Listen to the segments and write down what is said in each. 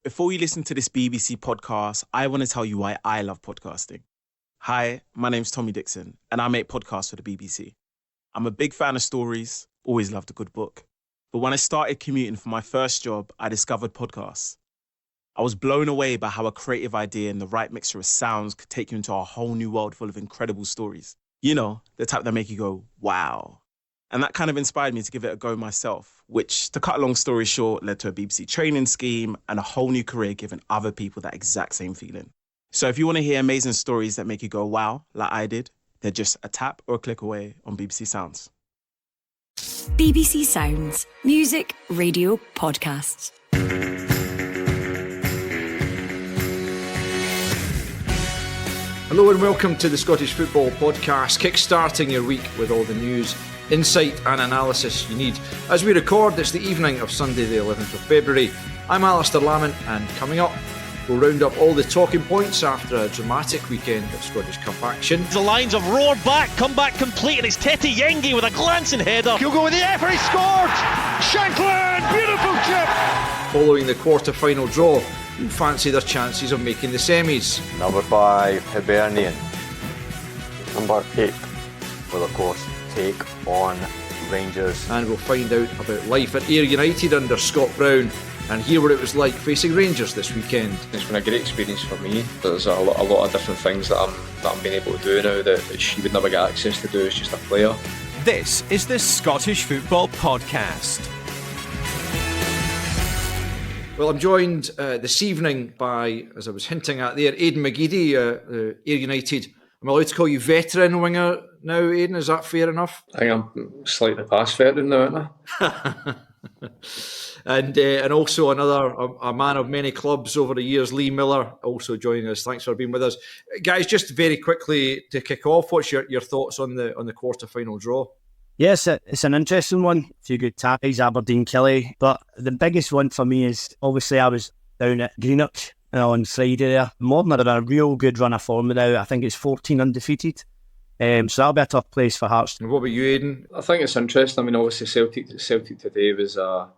Before you listen to this BBC podcast, I want to tell you why I love podcasting. Hi, my name's Tommy Dixon, and I make podcasts for the BBC. I'm a big fan of stories, always loved a good book. But when I started commuting for my first job, I discovered podcasts. I was blown away by how a creative idea and the right mixture of sounds could take you into a whole new world full of incredible stories. You know, the type that make you go, wow. And that kind of inspired me to give it a go myself, which, to cut a long story short, led to a BBC training scheme and a whole new career giving other people that exact same feeling. So if you want to hear amazing stories that make you go, wow, like I did, they're just a tap or a click away on BBC Sounds. BBC Sounds. Music, radio, podcasts. Hello and welcome to the Scottish Football Podcast, kick-starting your week with all the news, insight and analysis you need. As we record, it's the evening of Sunday the 11th of February. I'm Alasdair Lamont, and coming up, we'll round up all the talking points after a dramatic weekend of Scottish Cup action. The Lions have roared back, come back complete, and it's Tete Yengi with a glancing header. He'll go with the effort, he scored! Shankland, beautiful chip! Following the quarter-final draw, who fancy their chances of making the semis? Number 5, Hibernian. Number 8 will of course take on Rangers. And we'll find out about life at Ayr United under Scott Brown and hear what it was like facing Rangers this weekend. It's been a great experience for me. There's a lot of different things that I'm being able to do now that she would never get access to do as just a player. This is the Scottish Football Podcast. Well, I'm joined this evening by, as I was hinting at there, Aiden McGeady, Ayr United. I'm allowed to call you veteran winger now, Aiden, is that fair enough? I think I'm slightly past veteran now, aren't I? And also a man of many clubs over the years, Lee Miller, also joining us. Thanks for being with us. Guys, just very quickly to kick off, what's your thoughts on the quarter-final draw? Yes, it's an interesting one. A few good tappies, Aberdeen, Killie. But the biggest one for me is, obviously, I was down at Greenock on Friday there. Morton are in a real good run of form now. I think it's 14 undefeated. So that'll be a tough place for Hearts. And what about you, Aiden? I think it's interesting. I mean, obviously Celtic today was, I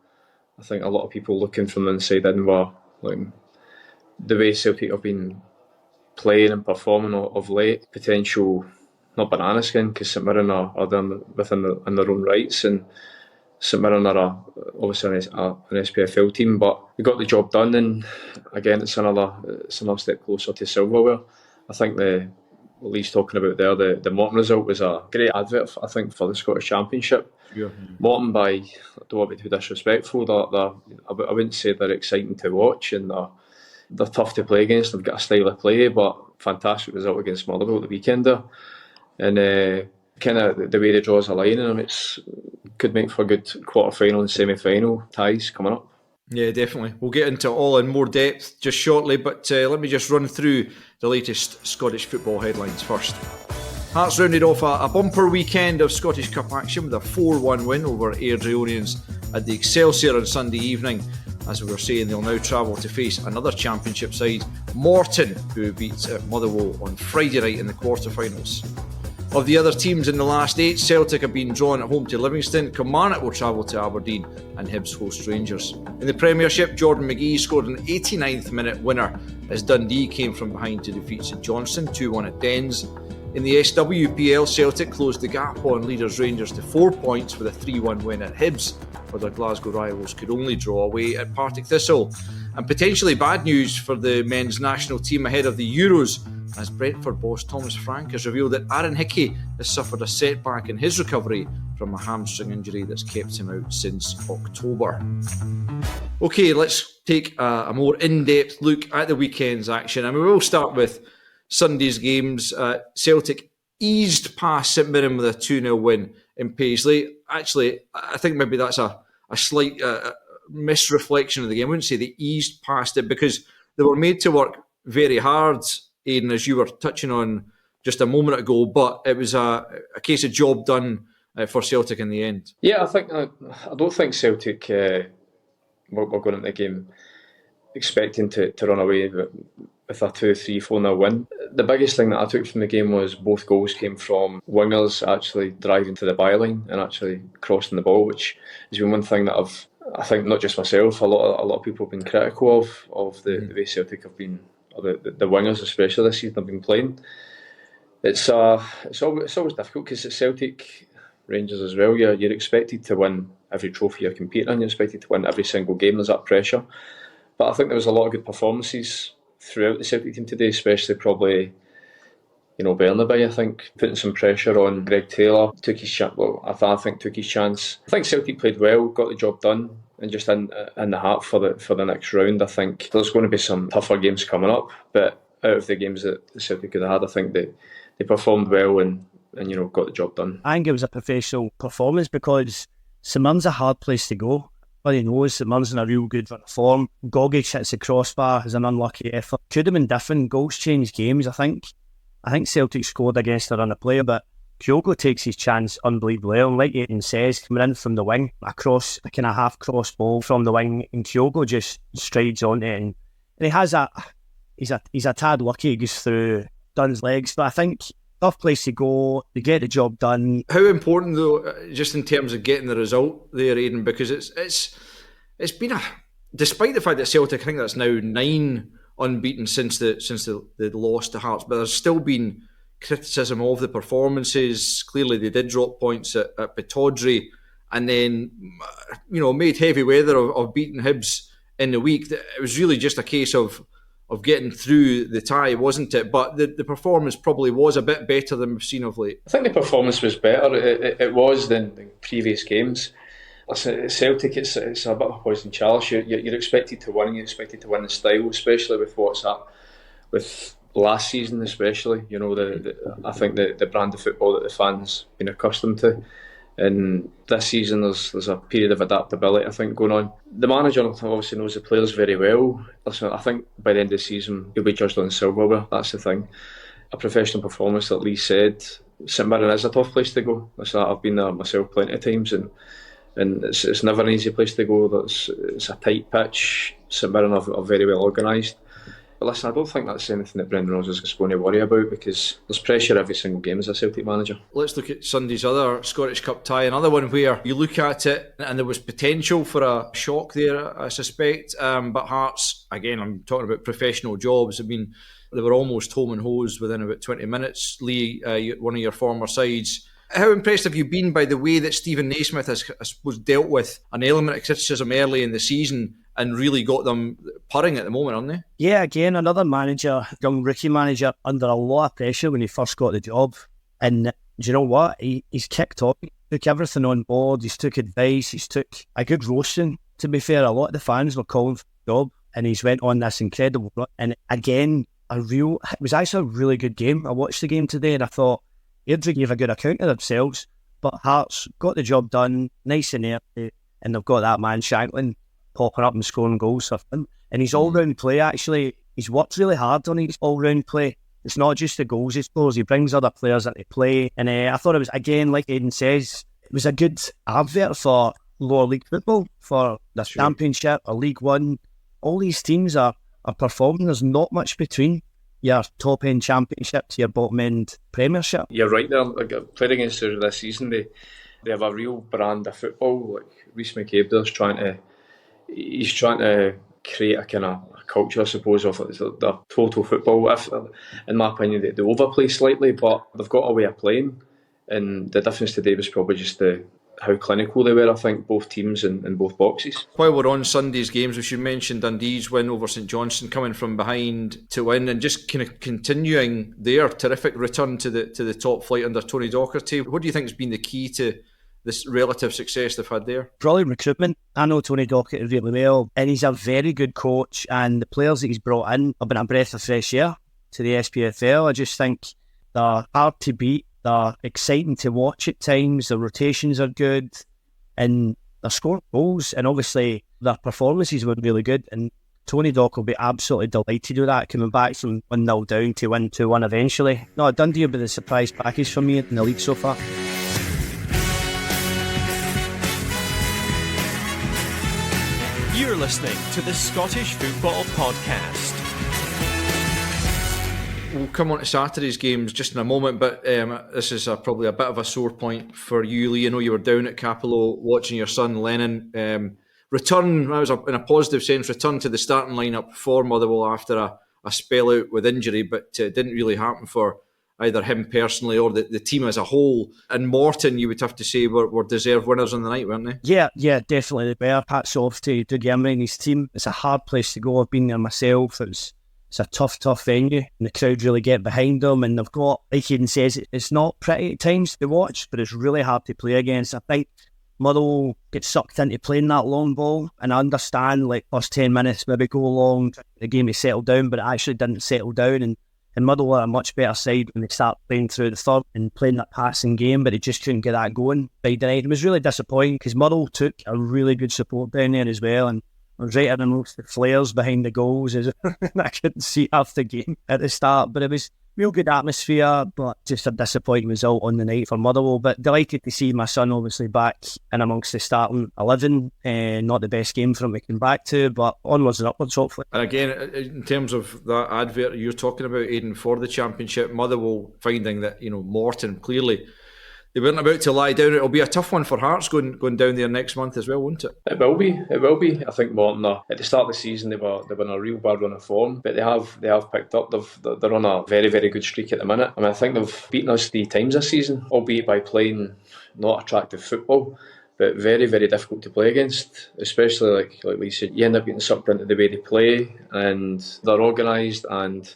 think a lot of people looking from the inside in were like the way Celtic have been playing and performing of late, potential, not banana skin, because St Mirren are done within their own rights, and St Mirren are obviously an SPFL team, but we got the job done, and again it's another step closer to silverware. I think what Lee's talking about there, the Morton result was a great advert, I think, for the Scottish Championship. Yeah. Morton, I don't want to be too disrespectful, I wouldn't say they're exciting to watch, and they're tough to play against. They've got a style of play, but fantastic result against Motherwell the weekend there. And kind of the way the draws are lining them, it could make for a good quarter-final and semi-final ties coming up. Yeah, definitely. We'll get into it all in more depth just shortly, but let me just run through the latest Scottish football headlines first. Hearts rounded off a bumper weekend of Scottish Cup action with a 4-1 win over Ayr Draconians at the Excelsior on Sunday evening. As we were saying, they'll now travel to face another Championship side, Morton, who beat Motherwell on Friday night in the quarter-finals. Of the other teams in the last 8, Celtic have been drawn at home to Livingston, Kilmarnock will travel to Aberdeen, and Hibs host Rangers. In the Premiership, Jordan McGee scored an 89th minute winner as Dundee came from behind to defeat St Johnstone 2-1 at Dens. In the SWPL, Celtic closed the gap on leaders Rangers to 4 points with a 3-1 win at Hibs, where their Glasgow rivals could only draw away at Partick Thistle. And potentially bad news for the men's national team ahead of the Euros, as Brentford boss Thomas Frank has revealed that Aaron Hickey has suffered a setback in his recovery from a hamstring injury that's kept him out since October. Okay, let's take a more in-depth look at the weekend's action, and we will start with Sunday's games. Celtic eased past St Mirren with a 2-0 win in Paisley. Actually, I think maybe that's a slight misreflection of the game. I wouldn't say they eased past it because they were made to work very hard, Aidan, as you were touching on just a moment ago, but it was a case of job done for Celtic in the end. Yeah, I don't think Celtic were going into the game expecting to run away with a 2-3-4-0 win. The biggest thing that I took from the game was both goals came from wingers actually driving to the byline and actually crossing the ball, which has been one thing that I think not just myself, a lot of people have been critical of the way Celtic have been, or the wingers especially this season have been playing. It's always difficult because at Celtic, Rangers as well, you're expected to win every trophy you're competing in. You're expected to win every single game. There's that pressure. But I think there was a lot of good performances throughout the Celtic team today, especially probably, Bernabei, I think, putting some pressure on Greg Taylor, took his chance. Well, I think took his chance. I think Celtic played well, got the job done, and just in the heart for the next round. I think there's going to be some tougher games coming up, but out of the games that Celtic could have had, I think they performed well and got the job done. I think it was a professional performance because St Mirren's a hard place to go. Everybody knows St Mirren's in a real good run of form. Gogic hits the crossbar, has an unlucky effort. Could have been different. Goals change games, I think. I think Celtic scored against a run of play, but Kyogo takes his chance unbelievably well. And like Aiden says, coming in from the wing, a kind of half-cross ball from the wing, and Kyogo just strides on it. And he has he's a tad lucky, he goes through Dunn's legs. But I think tough place to go, they get the job done. How important though, just in terms of getting the result there, Aiden, because it's been despite the fact that Celtic, I think that's now 9 unbeaten since they lost to Hearts, but there's still been criticism of the performances. Clearly they did drop points at Pittodrie, and then made heavy weather of beating Hibs in the week. It was really just a case of getting through the tie, wasn't it? But the performance probably was a bit better than we've seen of late. I think the performance was better. It was than previous games. Listen, at Celtic, it's a bit of a poison chalice. You're expected to win. You're expected to win the style, especially with what's up with last season, especially. I think the brand of football that the fans been accustomed to. And this season, there's a period of adaptability, I think, going on. The manager obviously knows the players very well. Listen, I think by the end of the season, he'll be judged on silverware. That's the thing. A professional performance, like Lee said. St Mirren is a tough place to go. Listen, I've been there myself plenty of times, and it's never an easy place to go. It's a tight pitch. St Mirren are very well organised. But listen, I don't think that's anything that Brendan Rodgers is going to worry about, because there's pressure every single game as a Celtic manager. Let's look at Sunday's other Scottish Cup tie, another one where you look at it and there was potential for a shock there, I suspect. But Hearts, again, I'm talking about professional jobs. I mean, they were almost home and hosed within about 20 minutes. Lee, one of your former sides. How impressed have you been by the way that Stephen Naismith has, I suppose, dealt with an element of criticism early in the season and really got them purring at the moment, aren't they? Yeah, again, another manager, young rookie manager, under a lot of pressure when he first got the job. And do you know what? He's kicked on. He took everything on board. He's took advice. He's took a good roasting. To be fair, a lot of the fans were calling for the job, and he's went on this incredible run. And again, it was actually a really good game. I watched the game today and I thought, Airdrie gave a good account of themselves, but Hearts got the job done, nice and early, and they've got that man Shanklin popping up and scoring goals for him. And his all-round play, actually, he's worked really hard on his all-round play. It's not just the goals he scores, he brings other players into play. And I thought it was, again, like Aiden says, it was a good advert for lower league football, for the Championship or League One. All these teams are performing. There's not much between your top-end Championship to your bottom-end Premiership. You're right there. Like, playing against us this season, they have a real brand of football. Like Rhys McGady's trying to create a kind of culture, I suppose, of the total football. In my opinion, they overplay slightly, but they've got a way of playing. And the difference today was probably just how clinical they were, I think, both teams in both boxes. While we're on Sunday's games, we should mention Dundee's win over St Johnstone, coming from behind to win, and just kind of continuing their terrific return to the top flight under Tony Docherty. What do you think has been the key to this relative success they've had there? Probably recruitment. I know Tony Docherty really well, and he's a very good coach, and the players that he's brought in have been a breath of fresh air to the SPFL. I just think they're hard to beat. They're exciting to watch at times. The rotations are good, and they're scoring goals. And obviously, their performances were really good. And Tony Dock will be absolutely delighted with that, coming back from 1-0 down to 1-2-1 eventually. No, Dundee will be the surprise package for me in the league so far. You're listening to the Scottish Football Podcast. We'll come on to Saturday's games just in a moment, but this is probably a bit of a sore point for you, Lee. I know you were down at Capello watching your son Lennon return, I was in a positive sense, return to the starting lineup for Motherwell after a spell out with injury, but it didn't really happen for either him personally or the team as a whole. And Morton, you would have to say, were deserved winners on the night, weren't they? Yeah, definitely they were. Hats off to Dougie Emery and his team. It's a hard place to go. I've been there myself. It's a tough venue, and the crowd really get behind them. And they've got, like Aiden says, it's not pretty at times to watch, but it's really hard to play against. I think Motherwell get sucked into playing that long ball, and I understand like first 10 minutes maybe go along, the game to settle down, but it actually didn't settle down. And Motherwell are a much better side when they start playing through the third and playing that passing game, but they just couldn't get that going by the night. It was really disappointing because Motherwell took a really good support down there as well, and I was right in amongst the flares behind the goals. I couldn't see half the game at the start, but it was real good atmosphere, but just a disappointing result on the night for Motherwell. But delighted to see my son obviously back in amongst the starting 11. Not the best game for him to come back to, but onwards and upwards hopefully. And again, in terms of that advert you're talking about, Aidan, for the Championship, Motherwell finding that, Morton, clearly they weren't about to lie down. It'll be a tough one for Hearts going down there next month as well, won't it? It will be. I think Morton at the start of the season they were in a real bad run of form, but they have picked up. They're on a very, very good streak at the minute. I think they've beaten us 3 times this season, albeit by playing not attractive football, but very, very difficult to play against, especially like Lee said, you end up getting sucked into the way they play, and they're organised and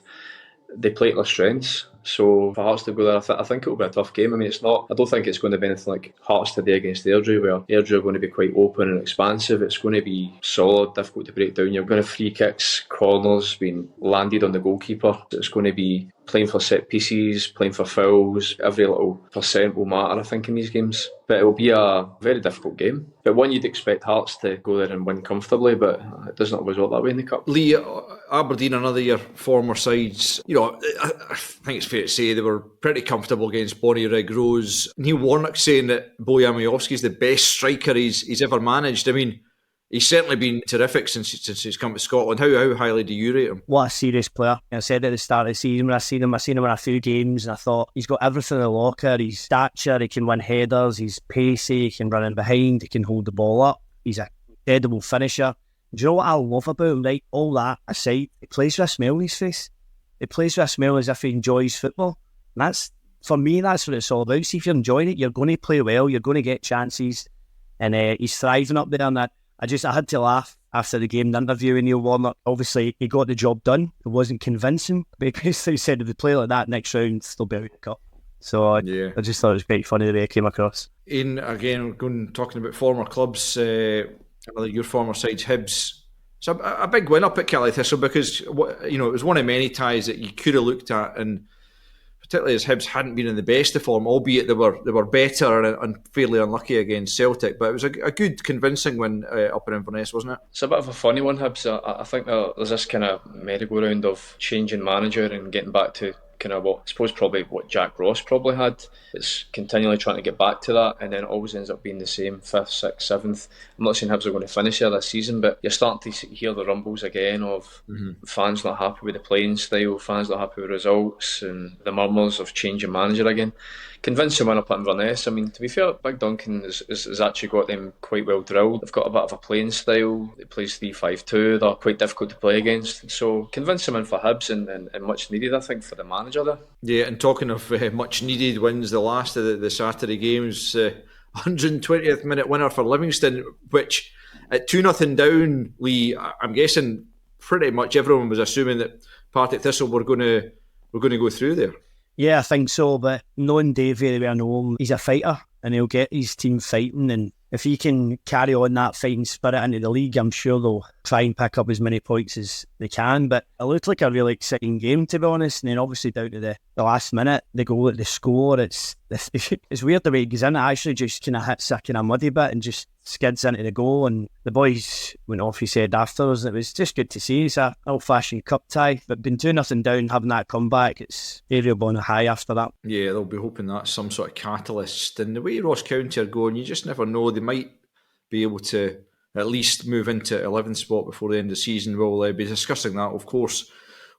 they play to their strengths. So for Hearts to go there, I think it'll be a tough game. It's not. I don't think it's going to be anything like Hearts today against Airdrie, where Airdrie are going to be quite open and expansive. It's going to be solid, difficult to break down. You're going to have free kicks, corners being landed on the goalkeeper. It's going to be playing for set pieces, playing for fouls. Every little percent will matter, I think, in these games. But it will be a very difficult game. But one you'd expect Hearts to go there and win comfortably, but it doesn't always work that way in the Cup. Lee, Aberdeen, another of your former sides, I think it's fair to say they were pretty comfortable against Bonnyrigg Rose. Neil Warnock saying that Bojan Majowski's the best striker he's ever managed. He's certainly been terrific since he's come to Scotland. How highly do you rate him? What a serious player. I said at the start of the season when I seen him in a few games, and I thought he's got everything in the locker. He's stature, he can win headers, he's pacey, he can run in behind, he can hold the ball up. He's an incredible finisher. Do you know what I love about him, right? All that aside, he plays with a smile on his face. He plays with a smile as if he enjoys football. And for me, that's what it's all about. See, if you're enjoying it, you're going to play well, you're going to get chances, and he's thriving up there. And I had to laugh after the game, the interview with Neil Warnock. Obviously, he got the job done. It wasn't convincing, but he basically said if they play like that next round, they'll be out of the cup. So I just thought it was quite funny the way it came across. Ian, again, talking about former clubs, your former side's Hibs. It's a big win up at Kelly Thistle because it was one of many ties that you could have looked at, and particularly as Hibs hadn't been in the best of form, albeit they were better and fairly unlucky against Celtic. But it was a good, convincing win up in Inverness, wasn't it? It's a bit of a funny one, Hibs. I think there's this kind of merry-go-round of changing manager and getting back to kind of what Jack Ross probably had. It's continually trying to get back to that, and then it always ends up being the same 5th, 6th, 7th. I'm not saying Hibs are going to finish here this season, but you're starting to hear the rumbles again of fans not happy with the playing style, fans not happy with results, and the murmurs of changing manager again. Convincing win up at Inverness. To be fair, Big Duncan has actually got them quite well drilled. They've got a bit of a playing style. It plays 3-5-2. They're quite difficult to play against. So convincing win for Hibs and much needed, I think, for the manager there. Yeah, and talking of much needed wins, the last of the Saturday games, 120th minute winner for Livingston, which at 2-0 down, Lee, I'm guessing pretty much everyone was assuming that Partick Thistle were going to go through there. Yeah, I think so, but knowing Dave very well, I know him, he's a fighter and he'll get his team fighting, and if he can carry on that fighting spirit into the league, I'm sure they'll try and pick up as many points as they can. But it looked like a really exciting game, to be honest, and then obviously down to the last minute, the goal at the score, it's weird the way it goes in. It actually just kind of hits a kind of muddy bit and just skids into the goal, and the boys went off, he said, afterwards. It was just good to see. It's an old-fashioned cup tie, but being 2-0 down, having that comeback, it's variable on a high after that. Yeah, they'll be hoping that's some sort of catalyst, and the way Ross County are going, you just never know. They might be able to at least move into 11th spot before the end of the season. We'll be discussing that, of course,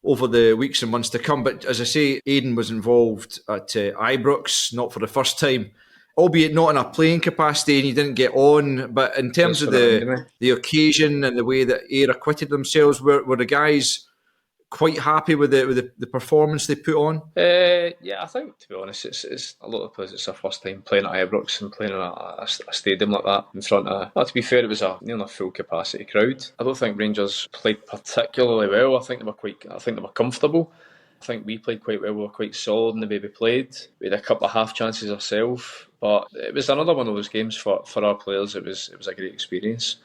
over the weeks and months to come. But as I say, Aiden was involved at Ibrox, not for the first time, albeit not in a playing capacity, and you didn't get on. But in terms of the occasion and the way that Ayr acquitted themselves, were the guys quite happy with the performance they put on? Yeah, I think, to be honest, it's a lot of players. It's their first time playing at Ibrox and playing in a stadium like that in front of. Well, to be fair, it was a full capacity crowd. I don't think Rangers played particularly well. I think they were comfortable. I think we played quite well. We were quite solid in the way we played. We had a couple of half chances ourselves, but it was another one of those games for our players. It was a great experience.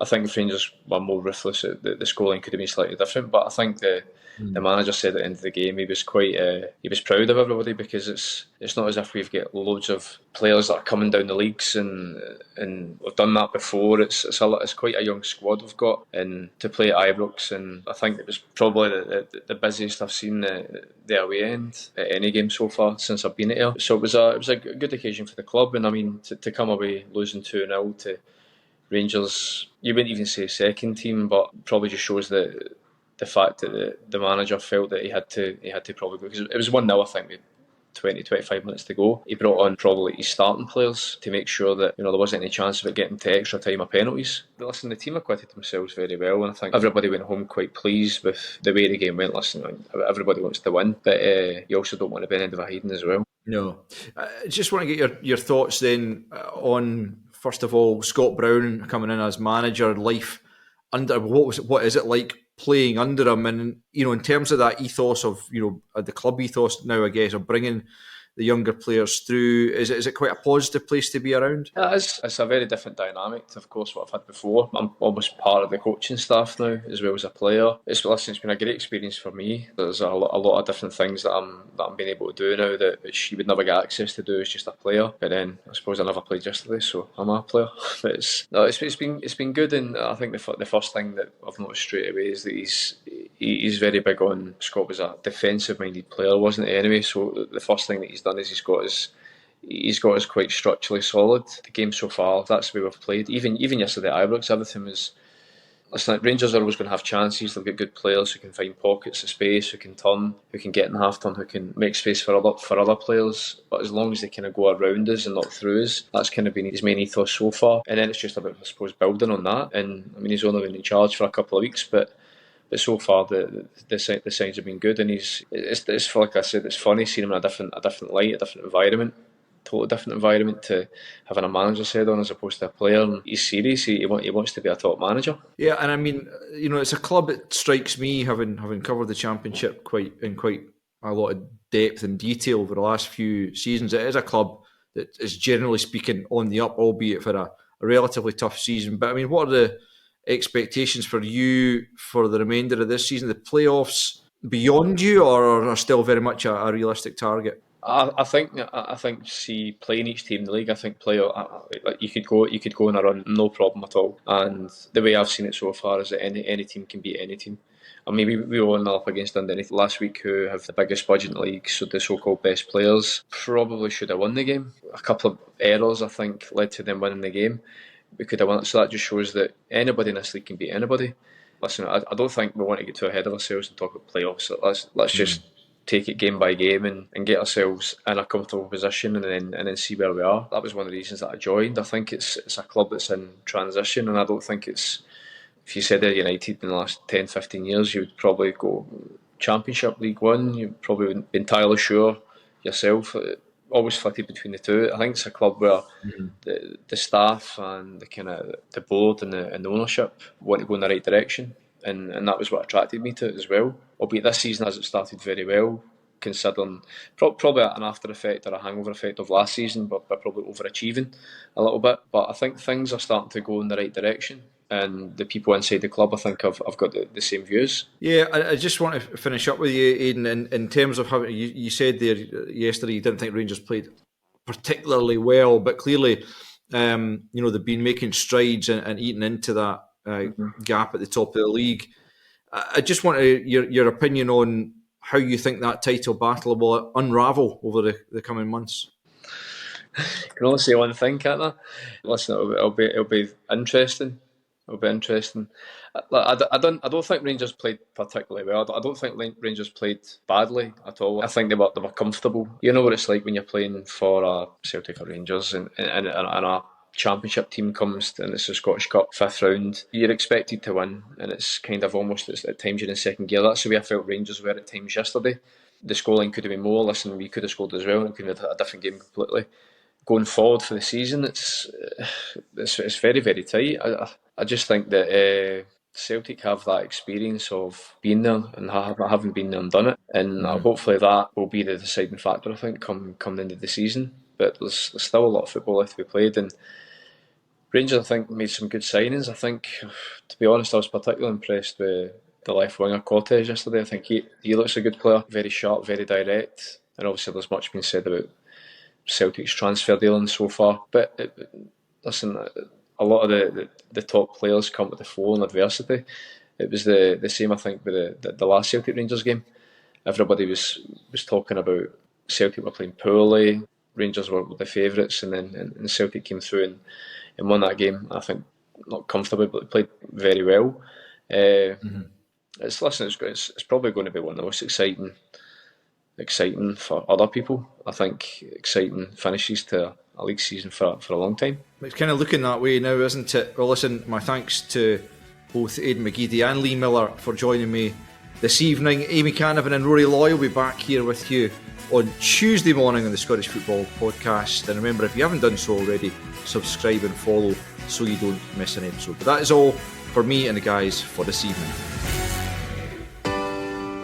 I think if Rangers were more ruthless, the scoreline could have been slightly different. But I think the manager said at the end of the game he was quite he was proud of everybody, because it's not as if we've got loads of players that are coming down the leagues and we've done that before. It's quite a young squad we've got, and to play at Ibrox, and I think it was probably the busiest I've seen the away end at any game so far since I've been here. So it was a good occasion for the club, and I mean to come away losing 2-0 to Rangers, you wouldn't even say second team, but probably just shows the fact that the manager felt that he had to probably go, because it was 1-0, I think, with 20-25 minutes to go. He brought on probably his starting players to make sure that there wasn't any chance of it getting to extra time or penalties. But listen, the team acquitted themselves very well, and I think everybody went home quite pleased with the way the game went. Listen, everybody wants to win, but you also don't want to be an end of a hiding as well. No. I just want to get your thoughts then on, first of all, Scott Brown coming in as manager, life under, what is it like playing under him, and in terms of that ethos of the club ethos now, I guess, of bringing the younger players through, is it quite a positive place to be around? It's a very different dynamic to, of course, what I've had before. I'm almost part of the coaching staff now, as well as a player. It's been a great experience for me. There's a lot of different things that I'm being able to do now that she would never get access to do as just a player. But then I suppose I never played yesterday, so I'm a player. But it's been good, and I think the first thing that I've noticed straight away is that he's very big on. Scott was a defensive-minded player, wasn't he? Anyway, so the first thing that he's done is he's got us quite structurally solid. The game so far, that's the way we've played. Even yesterday at Ibrox, everything was. Listen, Rangers are always going to have chances. They've got good players who can find pockets of space, who can turn, who can get in half turn, who can make space for other players. But as long as they kind of go around us and not through us, that's kind of been his main ethos so far. And then it's just about, I suppose, building on that. And I mean, he's only been in charge for a couple of weeks, but so far the signs have been good, and it's like I said, it's funny seeing him in a different light, a different environment, totally different environment to having a manager's head on as opposed to a player. And he's serious. He wants to be a top manager. Yeah, and I mean, it's a club that strikes me, having covered the Championship in quite a lot of depth and detail over the last few seasons. It is a club that is generally speaking on the up, albeit for a relatively tough season. But I mean, what are the expectations for you for the remainder of this season? The playoffs beyond you, or are still very much a realistic target? I think see, playing each team in the league, I think you could go on a run, no problem at all. And the way I've seen it so far is that any team can beat any team. I mean, we were up against Dundee last week, who have the biggest budget in the league, so the so-called best players probably should have won the game. A couple of errors, I think, led to them winning the game. We could have won it, so that just shows that anybody in this league can beat anybody. Listen, I don't think we want to get too ahead of ourselves and talk about playoffs. Let's just take it game by game and get ourselves in a comfortable position and then see where we are. That was one of the reasons that I joined. I think it's a club that's in transition, and I don't think it's. If you said they're United in the last 10, 15 years, you would probably go Championship, League One. You probably wouldn't be entirely sure yourself. Always flitted between the two. I think it's a club where the staff and the board and the ownership want to go in the right direction, and that was what attracted me to it as well. Albeit this season hasn't started very well, considering probably an after effect or a hangover effect of last season, but probably overachieving a little bit. But I think things are starting to go in the right direction, and the people inside the club, I think, have got the same views. Yeah, I just want to finish up with you, Aiden, in terms of how you said there yesterday you didn't think Rangers played particularly well, but clearly they've been making strides and eating into that gap at the top of the league. I just want your opinion on how you think that title battle will unravel over the coming months. I can only say one thing, can't I? Listen, it'll be interesting. It'll be interesting. I don't think Rangers played particularly well. I don't think Rangers played badly at all. I think they were comfortable. You know what it's like when you're playing for Celtic or Rangers and a championship team comes and it's the Scottish Cup 5th round. You're expected to win, and it's kind of almost at times you're in second gear. That's the way I felt Rangers were at times yesterday. The scoreline could have been more. Listen, we could have scored as well, and it could have been a different game completely. Going forward for the season, it's very, very tight. I just think that Celtic have that experience of being there and having been there and done it, and hopefully that will be the deciding factor, I think, come the end of the season. But there's still a lot of football left to be played, and Rangers, I think, made some good signings. I think, to be honest, I was particularly impressed with the left winger Cortez yesterday. I think he looks a good player, very sharp, very direct, and obviously there's much been said about Celtic's transfer dealing so far. But listen, a lot of the top players come with the flow and adversity. It was the same, I think, with the last Celtic Rangers game. Everybody was talking about Celtic were playing poorly, Rangers were the favourites, and then Celtic came through and won that game. I think not comfortably, but they played very well. It's probably going to be one of the most exciting for other people. I think exciting finishes to a league season for a long time. It's kind of looking that way now, isn't it? Well, listen, my thanks to both Aiden McGeady and Lee Miller for joining me this evening. Amy Canavan and Rory Loy will be back here with you on Tuesday morning on the Scottish Football Podcast. And remember, if you haven't done so already, subscribe and follow so you don't miss an episode. But that is all for me and the guys for this evening.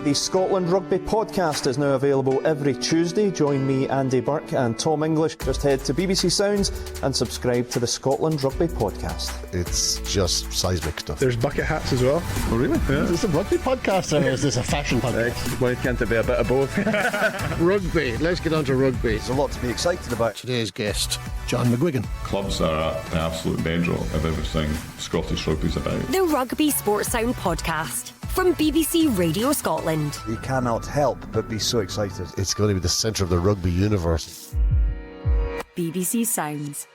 The Scotland Rugby Podcast is now available every Tuesday. Join me, Andy Burke and Tom English. Just head to BBC Sounds and subscribe to the Scotland Rugby Podcast. It's just seismic stuff. There's bucket hats as well. Oh really? Yeah. Is this a rugby podcast or is this a fashion podcast? Why can't it be a bit of both? Rugby, let's get on to rugby. There's a lot to be excited about. Today's guest, John McGuigan. Clubs are at the absolute bedrock of everything Scottish rugby's about. The Rugby Sports Sound Podcast from BBC Radio Scotland. You cannot help but be so excited. It's going to be the centre of the rugby universe. BBC Sounds.